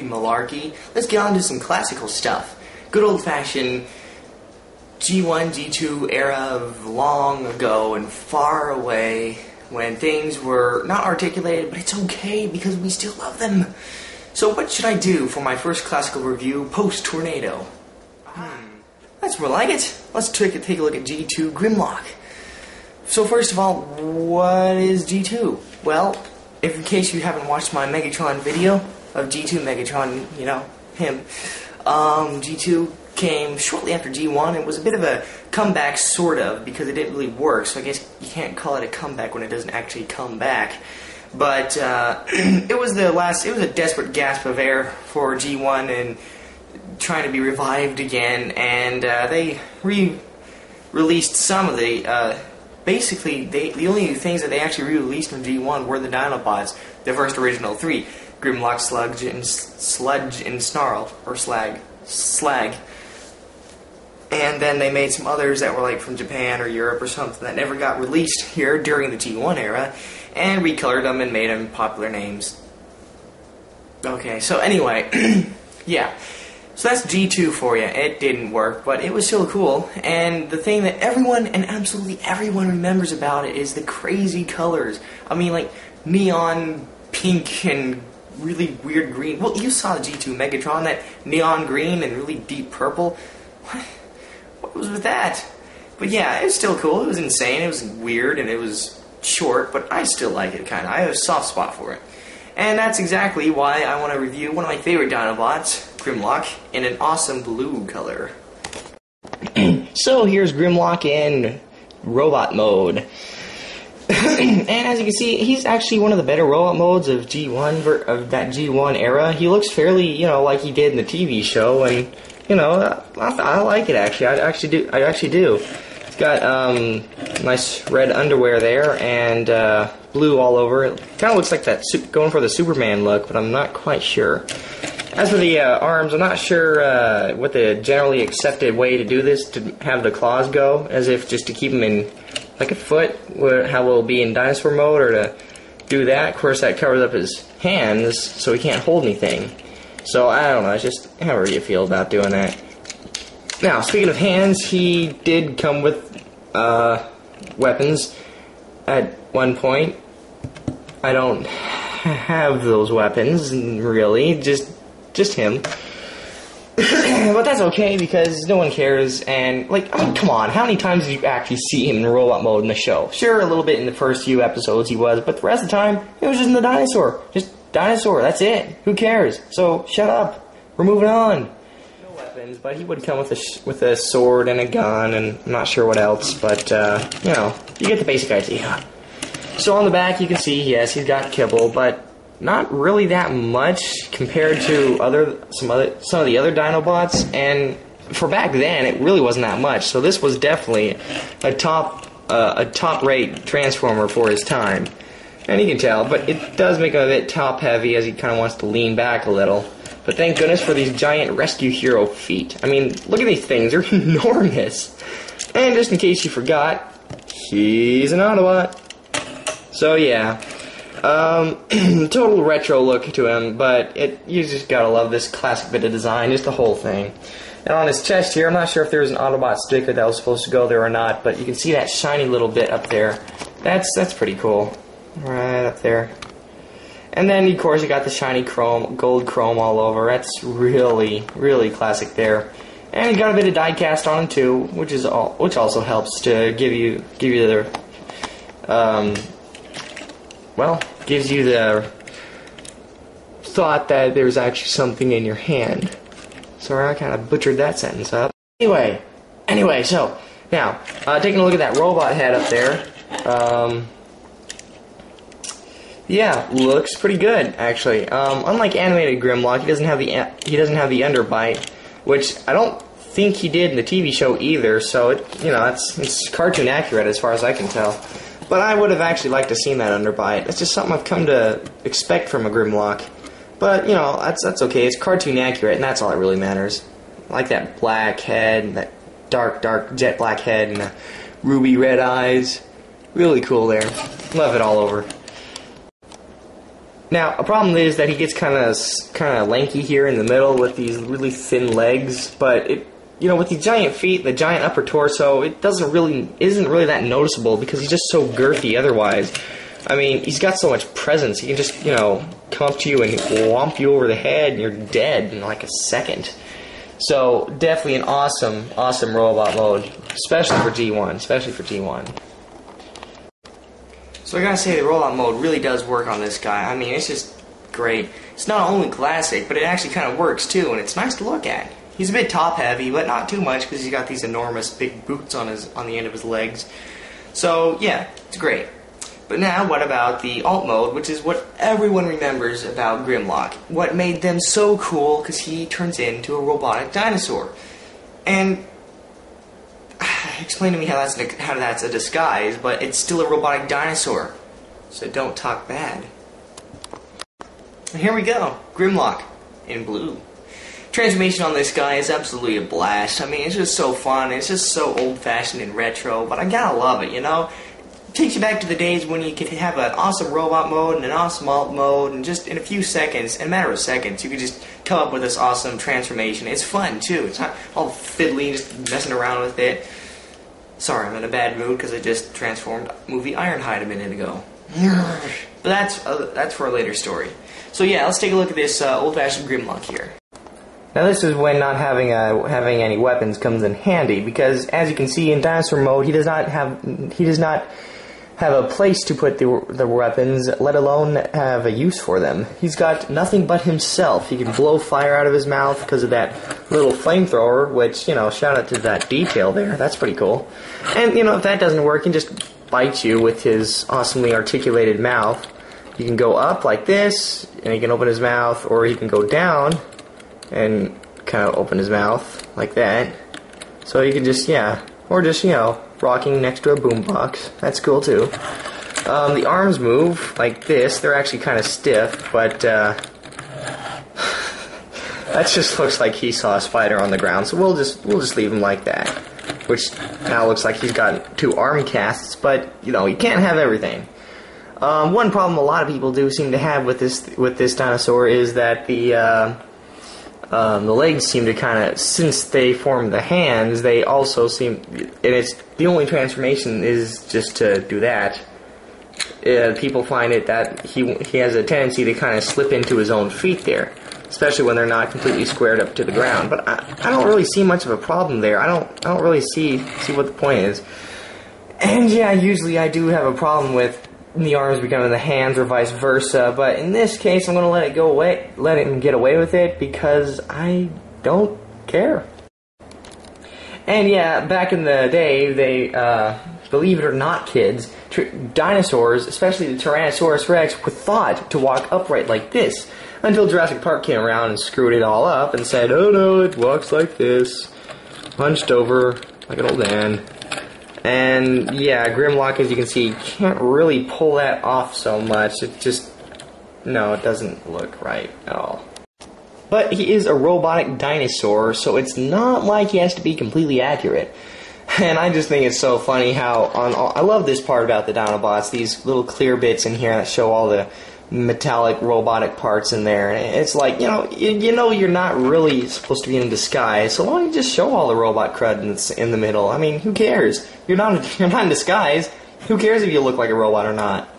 malarkey. Let's get on to some classical stuff. Good old-fashioned G1, G2 era of long ago and far away when things were not articulated, but it's okay because we still love them. So what should I do for my first classical review post-tornado? That's more like it. Let's take a look at G2 Grimlock. So first of all, what is G2? Well, if in case you haven't watched my Megatron video of G2 Megatron, you know, him, G2 came shortly after G1. It was a bit of a comeback, sort of, because it didn't really work, so I guess you can't call it a comeback when it doesn't actually come back. But it was a desperate gasp of air for G1 and trying to be revived again, and they re-released some of the, basically, the only things that they actually re-released from G1 were the Dinobots, the first original three, Grimlock, Sludge, and Snarl, or Slag. And then they made some others that were like from Japan or Europe or something that never got released here during the G1 era, and recolored them and made them popular names. Okay, so anyway, yeah. So that's G2 for you. It didn't work, but it was still cool. And the thing that everyone, and absolutely everyone, remembers about it is the crazy colors. I mean, like neon pink and really weird green. Well, you saw the G2 Megatron, that neon green and really deep purple. What was with that? But yeah, it was still cool. It was insane. It was weird and it was short, but I still like it, kind of. I have a soft spot for it. And that's exactly why I want to review one of my favorite Dinobots, Grimlock, in an awesome blue color. So here's Grimlock in robot mode. And as you can see, he's actually one of the better robot modes of G1, of that G1 era. He looks fairly, you know, like he did in the TV show, and, you know, I like it actually. I actually do. It's got nice red underwear there and blue all over. It kind of looks like that going for the Superman look, but I'm not quite sure. As for the arms, I'm not sure what the generally accepted way to do this, to have the claws go, as if just to keep them in like a foot, how will it be in dinosaur mode, or to do that. Of course, that covers up his hands, so he can't hold anything. So I don't know, it's just however you feel about doing that. Now, speaking of hands, he did come with weapons at one point. I don't have those weapons, really, just him. But that's okay, because no one cares, and, like, I mean, come on, how many times did you actually see him in robot mode in the show? Sure, a little bit in the first few episodes he was, but the rest of the time, it was just in the dinosaur. Just dinosaur, that's it. Who cares? So, shut up. We're moving on. No weapons, but he would come with a sword and a gun, and I'm not sure what else, but, you know, you get the basic idea. So on the back, you can see, yes, he's got kibble, but not really that much compared to some of the other Dinobots, and for back then, it really wasn't that much. So this was definitely a top-rate Transformer for his time, and you can tell. But it does make him a bit top-heavy, as he kind of wants to lean back a little. But thank goodness for these giant rescue hero feet. I mean, look at these things; they're enormous. And just in case you forgot, he's an Autobot. So yeah. Total retro look to him, but you just gotta love this classic bit of design, just the whole thing. And on his chest here, I'm not sure if there was an Autobot sticker that was supposed to go there or not, but you can see that shiny little bit up there. That's pretty cool. Right up there. And then, of course, you got the shiny gold chrome all over. That's really, really classic there. And you got a bit of die-cast on him too, which also helps to give you the well, gives you the thought that there's actually something in your hand. Sorry, I kind of butchered that sentence up. Anyway, so, now, taking a look at that robot head up there, yeah, looks pretty good, actually. Unlike animated Grimlock, he doesn't have the underbite, which I don't think he did in the TV show either, so, it's cartoon accurate as far as I can tell. But I would have actually liked to have seen that underbite. It's just something I've come to expect from a Grimlock. But, that's okay. It's cartoon accurate, and that's all that really matters. I like that black head, that dark jet black head, and the ruby red eyes. Really cool there. Love it all over. Now, a problem is that he gets kind of lanky here in the middle with these really thin legs, but with these giant feet, the giant upper torso, it isn't really that noticeable because he's just so girthy otherwise. I mean, he's got so much presence. He can just, come up to you and whomp you over the head and you're dead in like a second. So, definitely an awesome robot mode, especially for G1. So I gotta say, the robot mode really does work on this guy. I mean, it's just great. It's not only classic, but it actually kind of works too, and it's nice to look at. He's a bit top heavy, but not too much because he's got these enormous big boots on the end of his legs. So yeah, it's great. But now, what about the alt mode, which is what everyone remembers about Grimlock? What made them so cool, because he turns into a robotic dinosaur. And explain to me how that's a disguise, but it's still a robotic dinosaur. So don't talk bad. And here we go, Grimlock in blue. Transformation on this guy is absolutely a blast. I mean, it's just so fun. It's just so old-fashioned and retro, but I gotta love it, It takes you back to the days when you could have an awesome robot mode and an awesome alt mode, and just in a matter of seconds, you could just come up with this awesome transformation. It's fun, too. It's not all fiddly, just messing around with it. Sorry, I'm in a bad mood because I just transformed movie Ironhide a minute ago. But that's for a later story. So yeah, let's take a look at this old-fashioned Grimlock here. Now this is when not having any weapons comes in handy, because as you can see in dinosaur mode, he does not have a place to put the weapons, let alone have a use for them. He's got nothing but himself. He can blow fire out of his mouth because of that little flamethrower, which, shout out to that detail there. That's pretty cool. And, if that doesn't work, he can just bite you with his awesomely articulated mouth. He can go up like this, and he can open his mouth, or he can go down and kind of open his mouth like that. So you can just, or just, rocking next to a boombox. That's cool too. The arms move like this. They're actually kind of stiff, but that just looks like he saw a spider on the ground. So we'll just leave him like that. Which now looks like he's got 2 arm casts, but you can't have everything. One problem a lot of people do seem to have with this dinosaur is that the legs seem to kind of, since they form the hands, they also seem, and it's the only transformation is just to do that. People find it that he has a tendency to kind of slip into his own feet there, especially when they're not completely squared up to the ground. But I don't really see much of a problem there. I don't really see what the point is. And yeah, usually I do have a problem with the arms becoming the hands or vice versa, but in this case I'm going to let him get away with it because I don't care. And yeah, back in the day, they, believe it or not, kids, dinosaurs, especially the Tyrannosaurus Rex, were thought to walk upright like this, until Jurassic Park came around and screwed it all up and said, oh no, it walks like this, hunched over like an old man. And yeah, Grimlock, as you can see, can't really pull that off so much. It doesn't look right at all. But he is a robotic dinosaur, so it's not like he has to be completely accurate. And I just think it's so funny how I love this part about the Dinobots, these little clear bits in here that show all the metallic robotic parts in there. And it's like, you're not really supposed to be in disguise, so why don't you just show all the robot crud in the middle? I mean, who cares? You're not in disguise. Who cares if you look like a robot or not?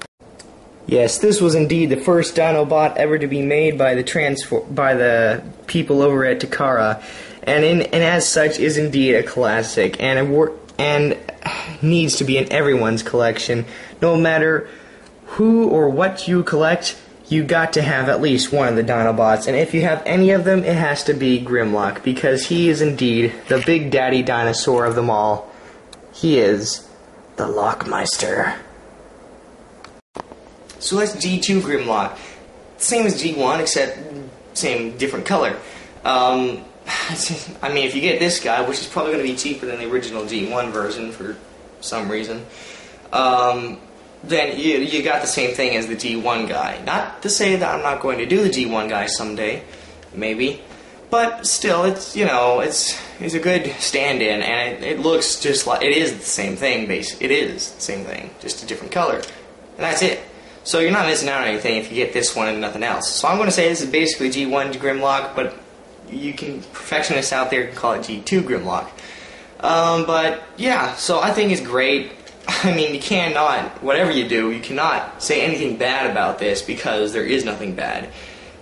Yes, this was indeed the first Dinobot ever to be made by the people over at Takara, and as such is indeed a classic, and needs to be in everyone's collection. No matter who or what you collect, you got to have at least one of the Dinobots, and if you have any of them, it has to be Grimlock, because he is indeed the big daddy dinosaur of them all. He is the Lockmeister. So that's G2 Grimlock. Same as G1, except same different color. I mean, if you get this guy, which is probably going to be cheaper than the original G1 version for some reason, then you got the same thing as the G1 guy. Not to say that I'm not going to do the G1 guy someday, maybe, but still, it's a good stand-in, and it looks just like it is the same thing. It is the same thing, just a different color, and that's it. So you're not missing out on anything if you get this one and nothing else. So I'm going to say this is basically G1 Grimlock, but you can, perfectionists out there can call it G2 Grimlock. But yeah, so I think it's great. I mean, you cannot, whatever you do, you cannot say anything bad about this because there is nothing bad.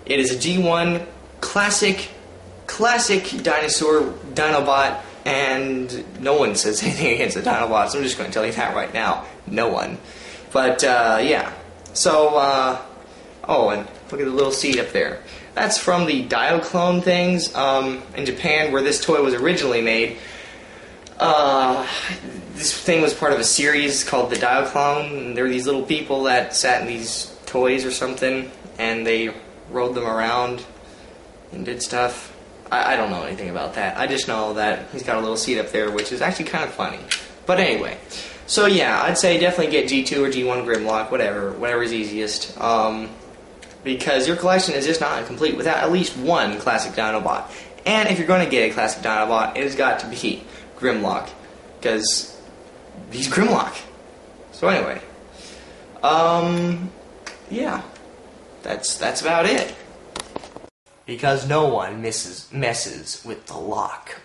It is a G1 classic dinosaur Dinobot, and no one says anything against the Dinobots. I'm just going to tell you that right now. No one. But, yeah. So, oh, and look at the little seat up there. That's from the Dioclone things in Japan, where this toy was originally made. This thing was part of a series called the Dioclone, and there were these little people that sat in these toys or something, and they rode them around and did stuff. I don't know anything about that. I just know that he's got a little seat up there, which is actually kind of funny. But anyway, so yeah, I'd say definitely get G2 or G1 Grimlock, whatever's easiest. Because your collection is just not complete without at least one classic Dinobot. And if you're going to get a classic Dinobot, it has got to be Grimlock, because he's Grimlock. So anyway, yeah, that's about it. Because no one messes with the lock.